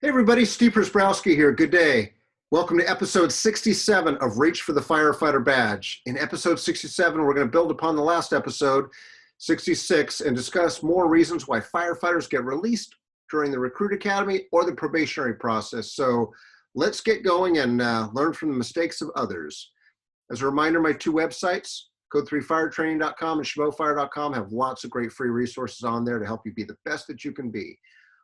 Hey everybody, Steve Prziborowski here. Good day. Welcome to episode 67 of Reach for the Firefighter Badge. In episode 67, we're going to build upon the last episode, 66, and discuss more reasons why firefighters get released during the recruit academy or the probationary process. So let's get going and learn from the mistakes of others. As a reminder, my two websites, code3firetraining.com and schmofire.com, have lots of great free resources on there to help you be the best that you can be.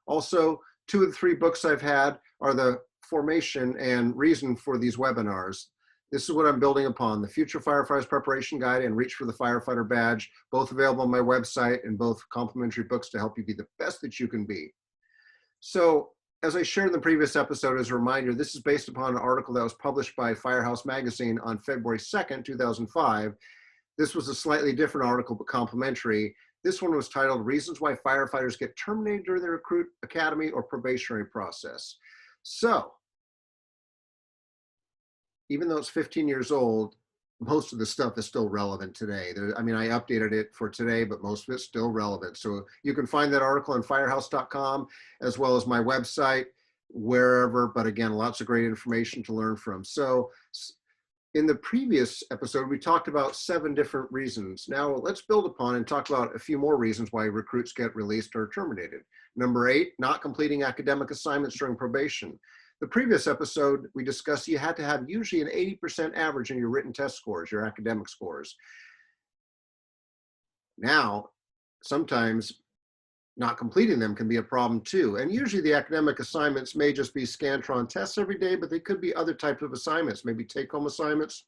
Also, two of the three books I've had are the formation and reason for these webinars. This is what I'm building upon: the Future Firefighters Preparation Guide and Reach for the Firefighter Badge, both available on my website and both complimentary books to help you be the best that you can be. So, as I shared in the previous episode, as a reminder, this is based upon an article that was published by Firehouse Magazine on February 2nd, 2005. This was a slightly different article, but complimentary. This one was titled Reasons Why Firefighters Get Terminated During the Recruit Academy or Probationary Process. So, even though it's 15 years old, most of the stuff is still relevant today. I updated it for today, but most of it's still relevant. So you can find that article on firehouse.com as well as my website, wherever. But again, lots of great information to learn from. So in the previous episode, we talked about 7 different reasons. Now let's build upon and talk about a few more reasons why recruits get released or terminated. Number 8, not completing academic assignments during probation. The previous episode, we discussed you had to have usually an 80% average in your written test scores, your academic scores. Now, sometimes not completing them can be a problem too. And usually the academic assignments may just be Scantron tests every day, but they could be other types of assignments, maybe take-home assignments,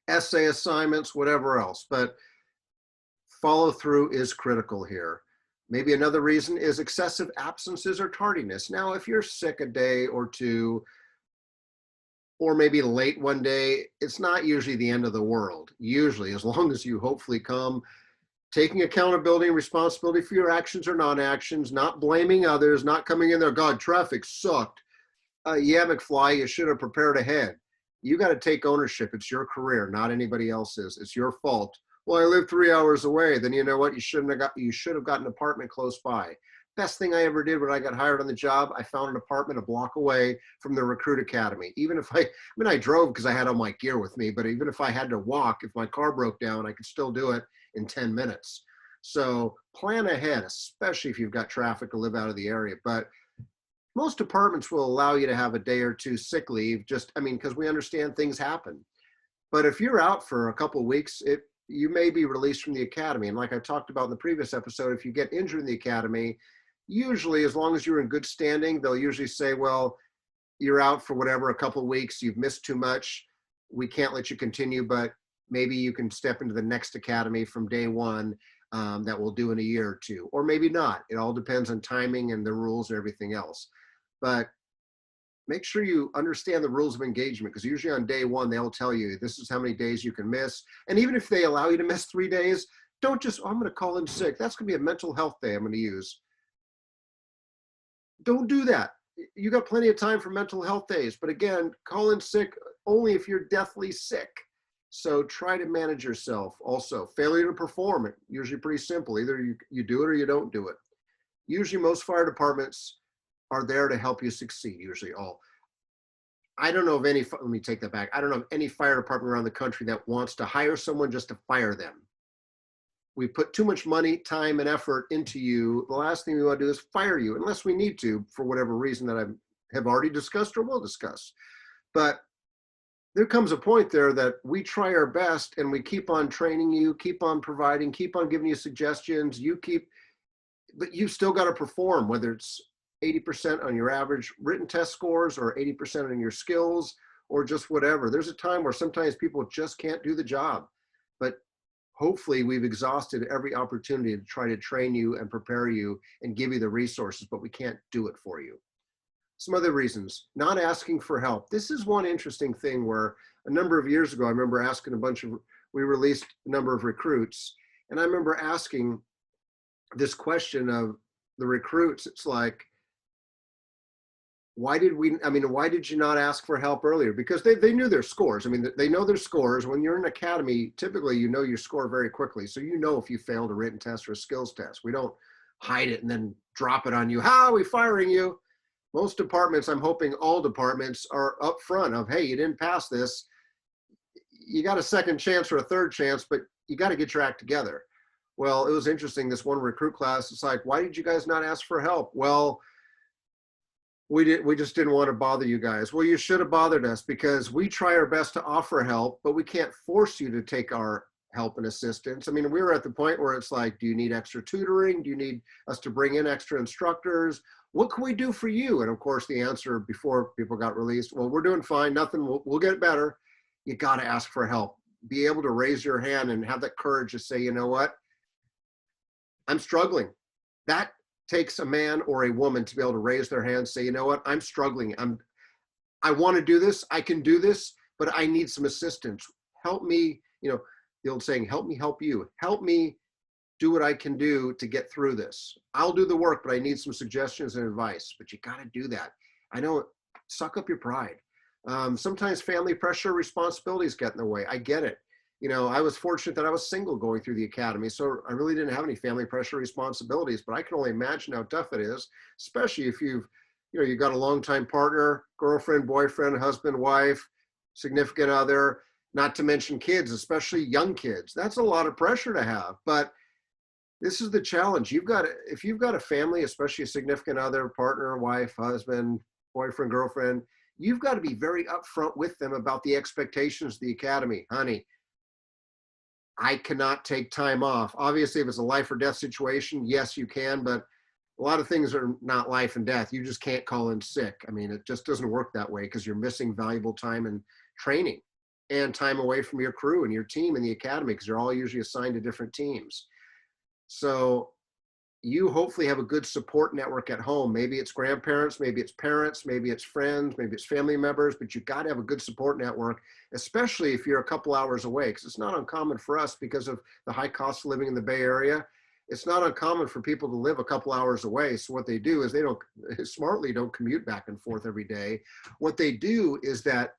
essay assignments, whatever else. But follow through is critical here. Maybe another reason is excessive absences or tardiness. Now, if you're sick a day or two, or maybe late one day, it's not usually the end of the world. Usually, as long as you hopefully come taking accountability and responsibility for your actions or non-actions, not blaming others, not coming in there, God, traffic sucked. Yeah, McFly, you should have prepared ahead. You got to take ownership. It's your career, not anybody else's. It's your fault. Well, I live 3 hours away. Then you know what? You should have got an apartment close by. Best thing I ever did when I got hired on the job, I found an apartment a block away from the recruit academy. Even if I drove because I had all my gear with me, but even if I had to walk, if my car broke down, I could still do it in 10 minutes. So plan ahead, especially if you've got traffic to live out of the area. But most departments will allow you to have a day or two sick leave, because we understand things happen. But if you're out for a couple of weeks, you may be released from the academy. And like I talked about in the previous episode, if you get injured in the academy, usually as long as you're in good standing, they'll usually say, well, you're out for whatever, a couple of weeks, you've missed too much, we can't let you continue, but maybe you can step into the next academy from day one that we'll do in a year or two, or maybe not. It all depends on timing and the rules and everything else. But make sure you understand the rules of engagement, because usually on day one, they'll tell you this is how many days you can miss. And even if they allow you to miss 3 days, don't just, I'm going to call in sick. That's going to be a mental health day I'm going to use. Don't do that. You got plenty of time for mental health days. But again, call in sick only if you're deathly sick. So try to manage yourself. Also, failure to perform, usually pretty simple. Either you do it or you don't do it. Usually most fire departments are there to help you succeed, usually all. I don't know of any, let me take that back. I don't know of any fire department around the country that wants to hire someone just to fire them. We put too much money, time, and effort into you. The last thing we want to do is fire you, unless we need to, for whatever reason that I have already discussed or will discuss. But there comes a point there that we try our best and we keep on training you, keep on providing, keep on giving you suggestions. But you still got to perform, whether it's 80% on your average written test scores or 80% on your skills or just whatever. There's a time where sometimes people just can't do the job, but hopefully we've exhausted every opportunity to try to train you and prepare you and give you the resources, but we can't do it for you. Some other reasons: not asking for help. This is one interesting thing where a number of years ago, I remember asking we released a number of recruits, and I remember asking this question of the recruits. It's like, why did you not ask for help earlier? Because they knew their scores. They know their scores. When you're in academy, typically you know your score very quickly. So you know if you failed a written test or a skills test. We don't hide it and then drop it on you. How are we firing you? Most departments, I'm hoping all departments are upfront of, hey, you didn't pass this. You got a second chance or a third chance, but you got to get your act together. Well, it was interesting. This one recruit class, it's like, why did you guys not ask for help? Well, we just didn't want to bother you guys. Well, you should have bothered us, because we try our best to offer help, but we can't force you to take our help and assistance. I mean, we were at the point where it's like, do you need extra tutoring? Do you need us to bring in extra instructors? What can we do for you? And of course, the answer before people got released, well, we're doing fine, nothing, we'll get better. You got to ask for help. Be able to raise your hand and have that courage to say, you know what, I'm struggling. That takes a man or a woman to be able to raise their hand, say, you know what, I'm struggling. I want to do this. I can do this, but I need some assistance. Help me, you know, the old saying, help me help you. Help me do what I can do to get through this. I'll do the work, but I need some suggestions and advice. But you got to do that. I know, suck up your pride. Sometimes family pressure, responsibilities get in the way. I get it. You know, I was fortunate that I was single going through the academy, so I really didn't have any family pressure responsibilities, but I can only imagine how tough it is, especially if you've got a longtime partner, girlfriend, boyfriend, husband, wife, significant other, not to mention kids, especially young kids. That's a lot of pressure to have, but this is the challenge. If you've got a family, especially a significant other, partner, wife, husband, boyfriend, girlfriend, you've got to be very upfront with them about the expectations of the academy. Honey, I cannot take time off. Obviously, if it's a life or death situation, yes, you can, but a lot of things are not life and death. You just can't call in sick. I mean, it just doesn't work that way, because you're missing valuable time and training and time away from your crew and your team in the academy, because you're all usually assigned to different teams. So you hopefully have a good support network at home. Maybe it's grandparents, maybe it's parents, maybe it's friends, maybe it's family members, but you've got to have a good support network, especially if you're a couple hours away, because it's not uncommon for us, because of the high cost of living in the Bay Area. It's not uncommon for people to live a couple hours away. So what they do is they smartly don't commute back and forth every day. What they do is that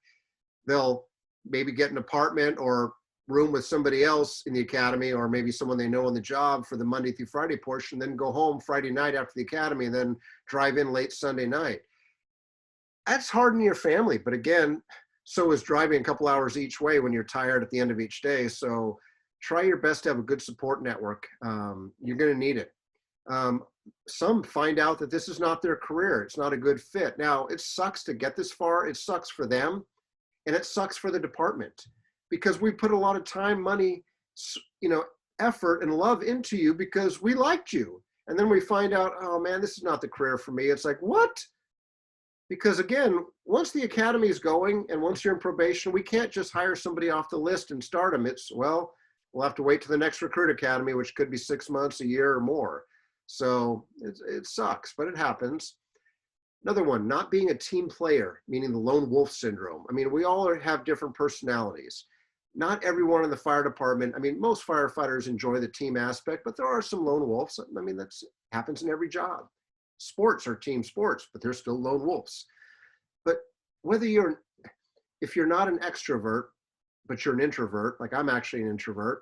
they'll maybe get an apartment or room with somebody else in the academy, or maybe someone they know on the job for the Monday through Friday portion, then go home Friday night after the academy and then drive in late Sunday night. That's hard on your family, but again, so is driving a couple hours each way when you're tired at the end of each day. So try your best to have a good support network. You're going to need it. Some find out that this is not their career. It's not a good fit. Now, it sucks to get this far. It sucks for them, and it sucks for the department, because we put a lot of time, money, effort and love into you because we liked you. And then we find out, oh man, this is not the career for me. It's like, what? Because again, once the academy is going and once you're in probation, we can't just hire somebody off the list and start them. It's, well, we'll have to wait to the next recruit academy, which could be 6 months, a year or more. So it sucks, but it happens. Another one, not being a team player, meaning the lone wolf syndrome. I mean, we all have different personalities. Not everyone in the fire department, I mean, most firefighters enjoy the team aspect, but there are some lone wolves. I mean, that happens in every job. Sports are team sports, but they're still lone wolves. But if you're not an extrovert, but you're an introvert, like I'm actually an introvert,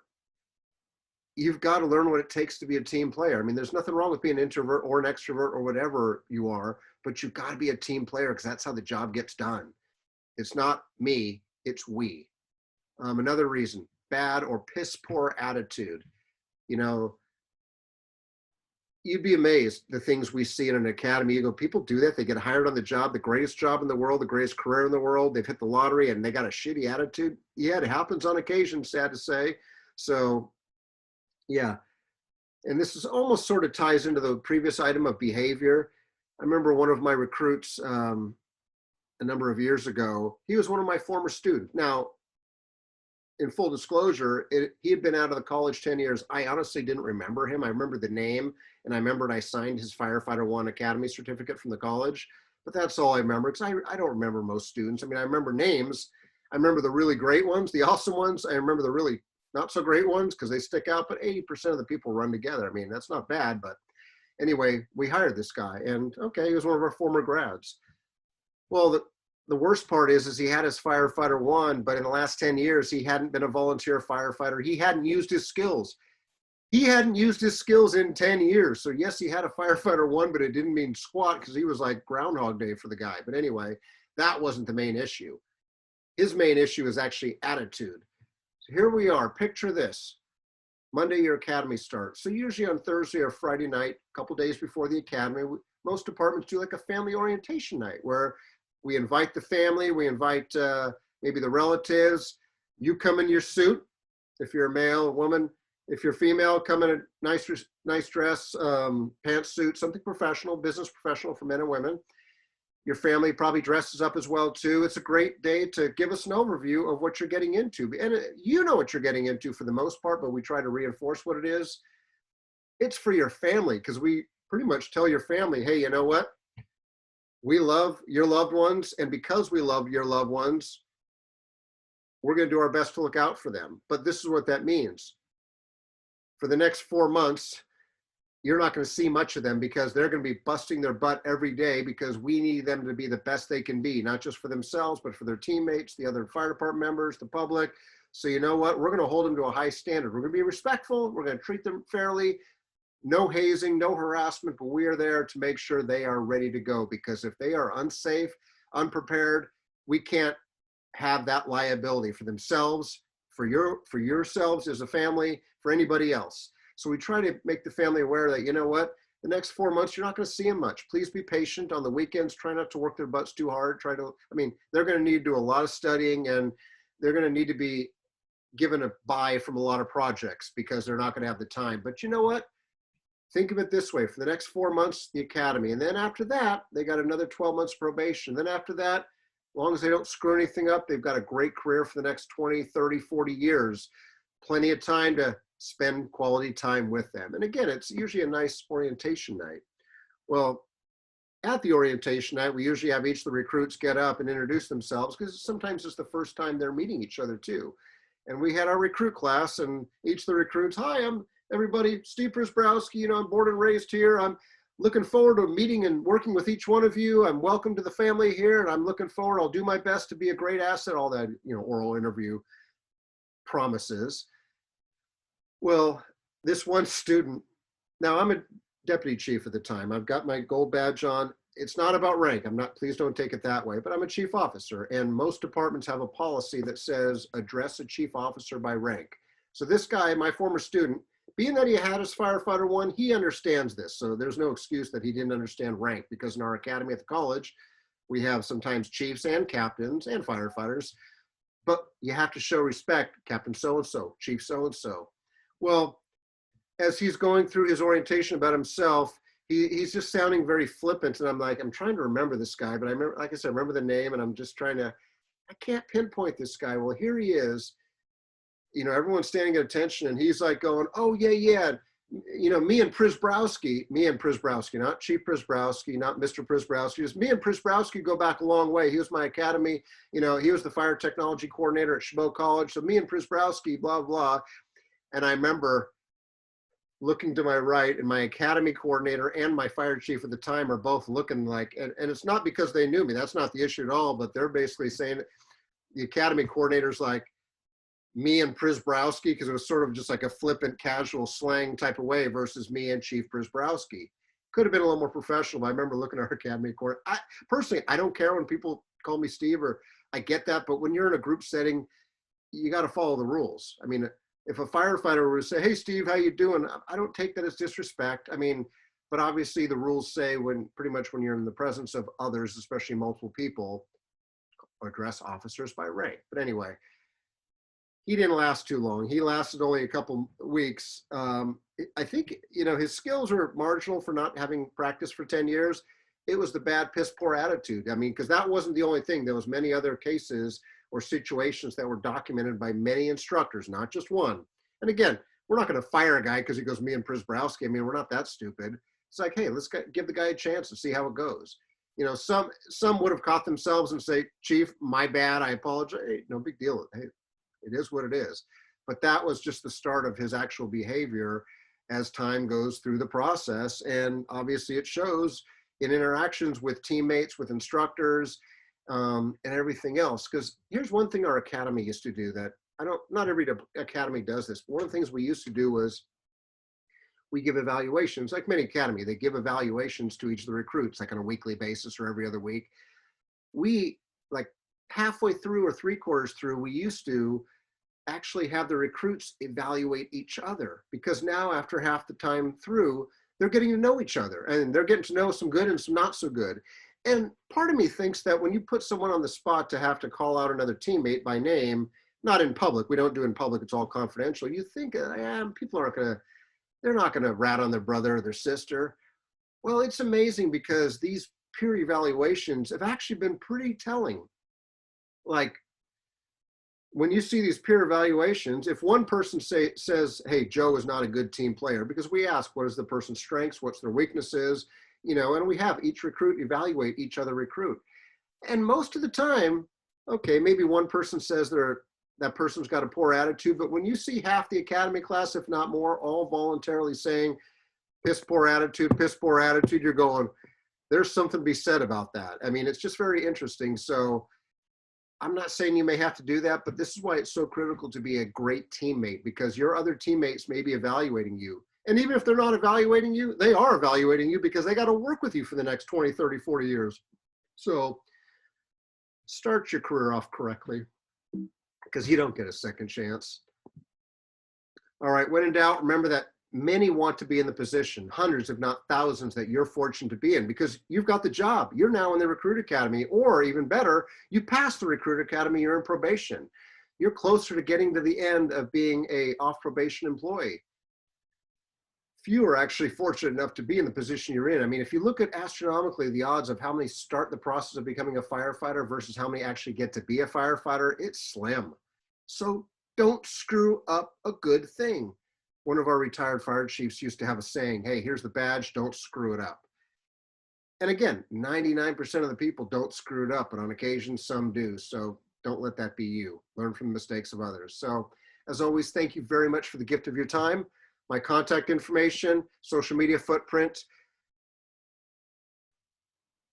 you've got to learn what it takes to be a team player. I mean, there's nothing wrong with being an introvert or an extrovert or whatever you are, but you've got to be a team player, because that's how the job gets done. It's not me, it's we. Another reason, bad or piss poor attitude. You know, you'd be amazed the things we see in an academy. You go, people do that. They get hired on the job, the greatest job in the world, the greatest career in the world. They've hit the lottery and they got a shitty attitude. Yeah, it happens on occasion, sad to say. So yeah. And this is almost sort of ties into the previous item of behavior. I remember one of my recruits a number of years ago, he was one of my former students. Now, in full disclosure, he had been out of the college 10 years. I honestly didn't remember him. I remember the name, and I remembered I signed his Firefighter 1 Academy certificate from the college, but that's all I remember, because I don't remember most students. I mean, I remember names. I remember the really great ones, the awesome ones. I remember the really not so great ones because they stick out, but 80% of the people run together. I mean, that's not bad, but anyway, we hired this guy, and okay, he was one of our former grads. Well, the worst part is he had his Firefighter 1, but in the last 10 years, he hadn't been a volunteer firefighter. He hadn't used his skills. He hadn't used his skills in 10 years. So yes, he had a firefighter one, but it didn't mean squat because he was like Groundhog Day for the guy. But anyway, that wasn't the main issue. His main issue is actually attitude. So here we are, picture this. Monday, your academy starts. So usually on Thursday or Friday night, a couple days before the academy, most departments do like a family orientation night where we invite the family, we invite maybe the relatives. You come in your suit, if you're a male or woman. If you're female, come in a nice dress, pantsuit, something professional, business professional for men and women. Your family probably dresses up as well too. It's a great day to give us an overview of what you're getting into. And you know what you're getting into for the most part, but we try to reinforce what it is. It's for your family because we pretty much tell your family, hey, you know what? We love your loved ones. And because we love your loved ones, we're going to do our best to look out for them. But this is what that means. For the next 4 months, you're not going to see much of them because they're going to be busting their butt every day because we need them to be the best they can be, not just for themselves, but for their teammates, the other fire department members, the public. So you know what? We're going to hold them to a high standard. We're going to be respectful. We're going to treat them fairly. No hazing, no harassment, but we are there to make sure they are ready to go because if they are unsafe, unprepared, we can't have that liability for themselves, for yourselves as a family, for anybody else. So we try to make the family aware that, you know what, the next 4 months, you're not going to see them much. Please be patient on the weekends. Try not to work their butts too hard. They're going to need to do a lot of studying and they're going to need to be given a buy from a lot of projects because they're not going to have the time. But you know what? Think of it this way. For the next 4 months, the academy. And then after that, they got another 12 months probation. Then after that, as long as they don't screw anything up, they've got a great career for the next 20, 30, 40 years. Plenty of time to spend quality time with them. And again, it's usually a nice orientation night. Well, at the orientation night, we usually have each of the recruits get up and introduce themselves because sometimes it's the first time they're meeting each other too. And we had our recruit class and each of the recruits, hi, I'm everybody, Steve Prziborowski, I'm born and raised here. I'm looking forward to meeting and working with each one of you. I'm welcome to the family here and I'm looking forward, I'll do my best to be a great asset, all that, oral interview promises. Well, this one student, now I'm a deputy chief at the time. I've got my gold badge on. It's not about rank. Please don't take it that way, but I'm a chief officer and most departments have a policy that says address a chief officer by rank. So this guy, my former student, being that he had his firefighter one, he understands this. So there's no excuse that he didn't understand rank because in our academy at the college, we have sometimes chiefs and captains and firefighters, but you have to show respect, Captain so-and-so, Chief so-and-so. Well, as he's going through his orientation about himself, he's just sounding very flippant. And I'm trying to remember this guy, but I remember, like I said, I remember the name and I'm just I can't pinpoint this guy. Well, here he is, everyone's standing at attention and he's like going, oh yeah. Me and Prziborowski, not Chief Prziborowski, not Mr. Prziborowski, just me and Prziborowski go back a long way. He was my academy, he was the fire technology coordinator at Chabot College. So me and Prziborowski, blah, blah. And I remember looking to my right and my academy coordinator and my fire chief at the time are both looking like, and it's not because they knew me, that's not the issue at all, but they're basically saying the academy coordinator's like me and Prziborowski, because it was sort of just like a flippant casual slang type of way versus me and Chief Prziborowski. Could have been a little more professional, but I remember looking at our academy coordinator. Personally, I don't care when people call me Steve or I get that, but when you're in a group setting, you got to follow the rules. I mean, if a firefighter were to say, hey, Steve, how you doing? I don't take that as disrespect. But obviously the rules say pretty much when you're in the presence of others, especially multiple people, address officers by rank. But anyway, he didn't last too long. He lasted only a couple weeks. I think, his skills were marginal for not having practiced for 10 years. It was the bad, piss poor attitude. Because that wasn't the only thing. There was many other cases or situations that were documented by many instructors, not just one. And again, we're not going to fire a guy because he goes, me and Prziborowski. We're not that stupid. It's like, hey, let's give the guy a chance to see how it goes. Some would have caught themselves and say, Chief, my bad, I apologize. Hey, no big deal. Hey, it is what it is. But that was just the start of his actual behavior as time goes through the process. And obviously it shows in interactions with teammates, with instructors, and everything else. Because here's one thing our academy used to do that not every academy does this. One of the things we used to do was we give evaluations, like many academy, they give evaluations to each of the recruits, like on a weekly basis or every other week. We, like halfway through or 3/4 through, we used to actually have the recruits evaluate each other, because now after half the time through, they're getting to know each other and they're getting to know some good and some not so good. And part of me thinks that when you put someone on the spot to have to call out another teammate by name, not in public, we don't do it in public, it's all confidential. You think, people aren't gonna, they're not gonna rat on their brother or their sister. Well, it's amazing because these peer evaluations have actually been pretty telling. Like, when you see these peer evaluations, if one person says, hey, Joe is not a good team player, because we ask, what is the person's strengths, what's their weaknesses, and we have each recruit evaluate each other recruit. And most of the time, okay, maybe one person says that person's got a poor attitude, but when you see half the academy class, if not more, all voluntarily saying, piss poor attitude, you're going, there's something to be said about that. I mean, it's just very interesting. So I'm not saying you may have to do that, but this is why it's so critical to be a great teammate, because your other teammates may be evaluating you. And even if they're not evaluating you, they are evaluating you because they got to work with you for the next 20, 30, 40 years. So start your career off correctly, because you don't get a second chance. All right, when in doubt, remember that many want to be in the position, hundreds if not thousands, that you're fortunate to be in, because you've got the job. You're now in the recruit academy, or even better, you passed the recruit academy, you're in probation. You're closer to getting to the end of being a off probation employee. Few are actually fortunate enough to be in the position you're in. I mean, if you look at astronomically the odds of how many start the process of becoming a firefighter versus how many actually get to be a firefighter, it's slim. So don't screw up a good thing. One of our retired fire chiefs used to have a saying, hey, here's the badge, don't screw it up. And again, 99% of the people don't screw it up, but on occasion some do. So don't let that be you. Learn from the mistakes of others. So as always, thank you very much for the gift of your time. My contact information, social media footprint.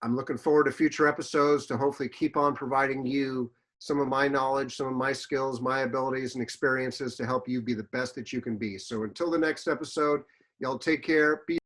I'm looking forward to future episodes to hopefully keep on providing you some of my knowledge, some of my skills, my abilities and experiences to help you be the best that you can be. So until the next episode, y'all take care. Be